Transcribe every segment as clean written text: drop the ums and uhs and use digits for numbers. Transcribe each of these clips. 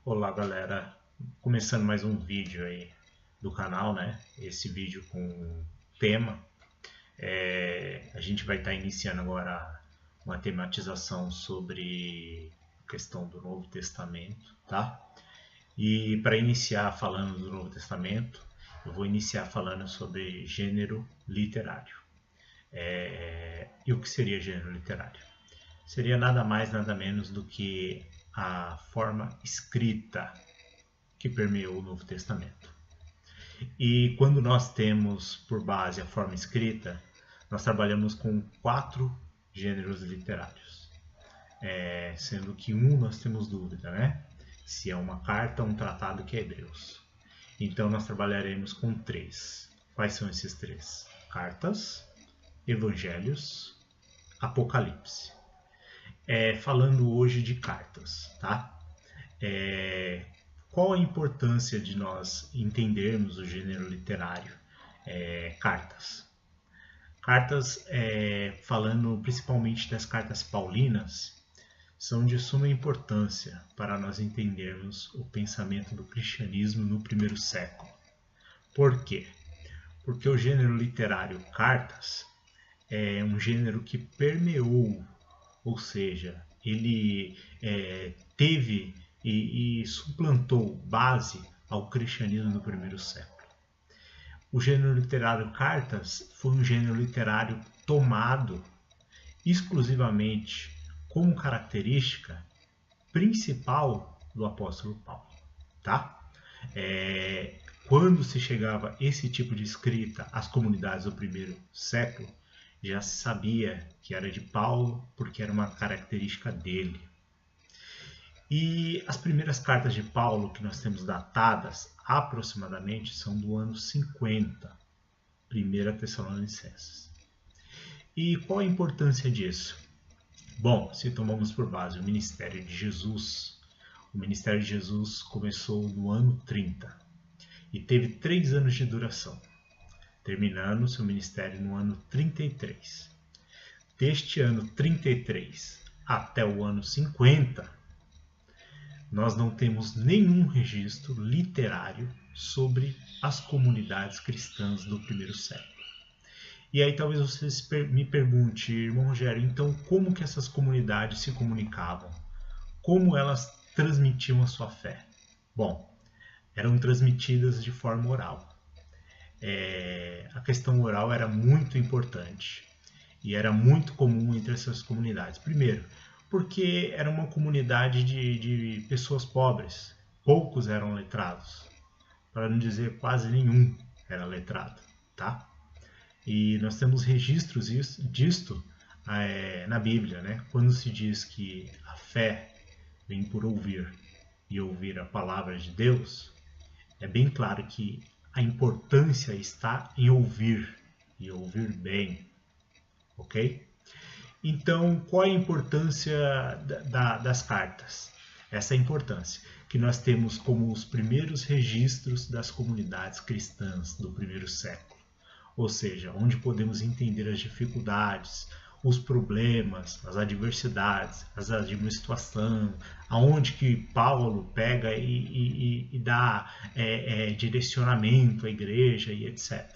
Olá galera, começando mais um vídeo aí do canal, né? Esse vídeo com tema, a gente vai estar iniciando agora uma tematização sobre a questão do Novo Testamento, tá? E para iniciar falando do Novo Testamento, eu vou iniciar falando sobre gênero literário. E o que seria gênero literário? Seria nada mais, nada menos do que a forma escrita que permeou o Novo Testamento. E quando nós temos por base a forma escrita, nós trabalhamos com 4 gêneros literários. Sendo que nós temos dúvida, né? Se é uma carta ou um tratado, que é Hebreus. Então nós trabalharemos com 3. Quais são esses 3? Cartas, Evangelhos, Apocalipse. Falando hoje de cartas, tá? Qual a importância de nós entendermos o gênero literário? Cartas. Cartas, falando principalmente das cartas paulinas, são de suma importância para nós entendermos o pensamento do cristianismo no primeiro século. Por quê? Porque o gênero literário cartas é um gênero que permeou, ou seja, ele teve e suplantou base ao cristianismo no primeiro século. O gênero literário cartas foi um gênero literário tomado exclusivamente como característica principal do apóstolo Paulo, tá? Quando se chegava esse tipo de escrita às comunidades do primeiro século, já se sabia que era de Paulo, porque era uma característica dele. E as primeiras cartas de Paulo que nós temos datadas aproximadamente são do ano 50, 1 Tessalonicenses. E qual a importância disso? Bom, se tomamos por base o ministério de Jesus, o ministério de Jesus começou no ano 30 e teve 3 anos de duração, terminando seu ministério no ano 33. Deste ano 33 até o ano 50, nós não temos nenhum registro literário sobre as comunidades cristãs do primeiro século. E aí talvez vocês me perguntem, irmão Rogério, então como que essas comunidades se comunicavam? Como elas transmitiam a sua fé? Bom, eram transmitidas de forma oral. A questão oral era muito importante e era muito comum entre essas comunidades. Primeiro, porque era uma comunidade de pessoas pobres, poucos eram letrados, para não dizer quase nenhum era letrado, tá? E nós temos registros disto na Bíblia, né? Quando se diz que a fé vem por ouvir e ouvir a palavra de Deus, é bem claro que a importância está em ouvir e ouvir bem, ok? Então, qual é a importância das cartas? Essa é a importância que nós temos como os primeiros registros das comunidades cristãs do primeiro século. Ou seja, onde podemos entender as dificuldades, os problemas, as adversidades, as admoestações, aonde que Paulo pega e dá direcionamento à igreja e etc.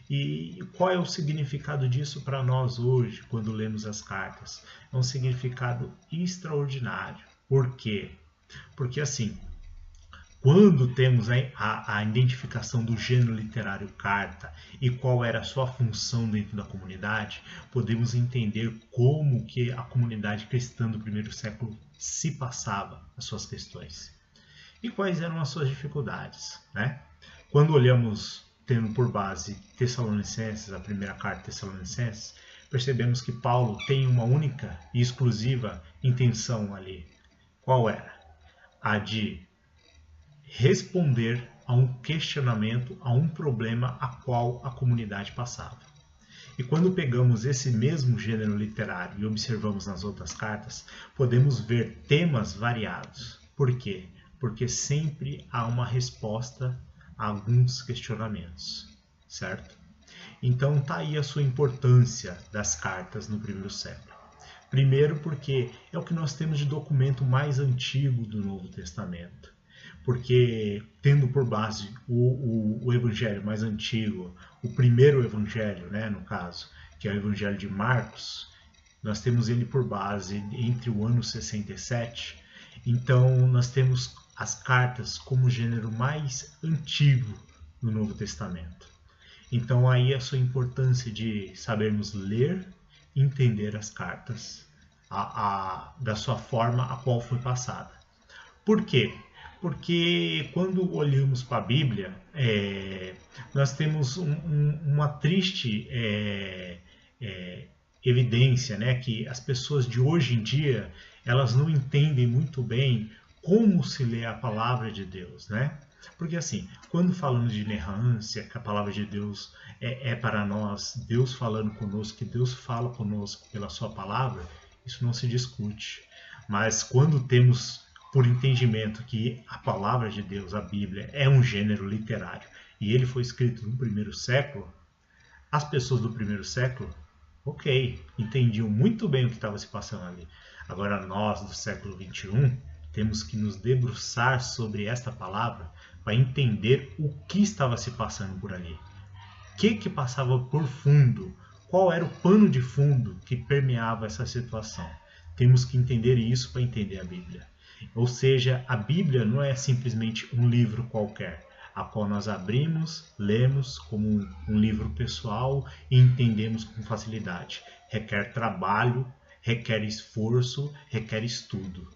E qual é o significado disso para nós hoje, quando lemos as cartas? É um significado extraordinário. Por quê? Porque assim, quando temos a identificação do gênero literário carta e qual era a sua função dentro da comunidade, podemos entender como que a comunidade cristã do primeiro século se passava as suas questões. E quais eram as suas dificuldades, né? Quando olhamos, tendo por base Tessalonicenses, a primeira carta de Tessalonicenses, percebemos que Paulo tem uma única e exclusiva intenção ali. Qual era? A de responder a um questionamento, a um problema a qual a comunidade passava. E quando pegamos esse mesmo gênero literário e observamos nas outras cartas, podemos ver temas variados. Por quê? Porque sempre há uma resposta a alguns questionamentos, certo? Então tá aí a sua importância das cartas no primeiro século. Primeiro porque é o que nós temos de documento mais antigo do Novo Testamento. Porque tendo por base o evangelho mais antigo, o primeiro evangelho, né, no caso, que é o evangelho de Marcos, nós temos ele por base entre o ano 67. Então nós temos as cartas como gênero mais antigo do Novo Testamento. Então aí a sua importância de sabermos ler e entender as cartas da sua forma a qual foi passada. Por quê? Porque quando olhamos para a Bíblia, nós temos uma triste evidência, né, que as pessoas de hoje em dia elas não entendem muito bem como se lê a palavra de Deus, né? Porque assim, quando falamos de inerrância, que a palavra de Deus é para nós, Deus falando conosco, que Deus fala conosco pela sua palavra, isso não se discute. Mas quando temos por entendimento que a palavra de Deus, a Bíblia, é um gênero literário e ele foi escrito no primeiro século, as pessoas do primeiro século, ok, entendiam muito bem o que estava se passando ali. Agora nós, do século XXI, temos que nos debruçar sobre esta palavra para entender o que estava se passando por ali. O que passava por fundo? Qual era o pano de fundo que permeava essa situação? Temos que entender isso para entender a Bíblia. Ou seja, a Bíblia não é simplesmente um livro qualquer, a qual nós abrimos, lemos como um livro pessoal e entendemos com facilidade. Requer trabalho, requer esforço, requer estudo.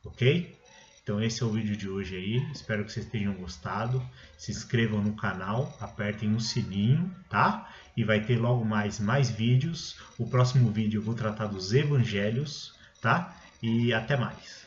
Ok? Então esse é o vídeo de hoje aí, espero que vocês tenham gostado. Se inscrevam no canal, apertem o sininho, tá? E vai ter logo mais vídeos. O próximo vídeo eu vou tratar dos evangelhos, tá? E até mais.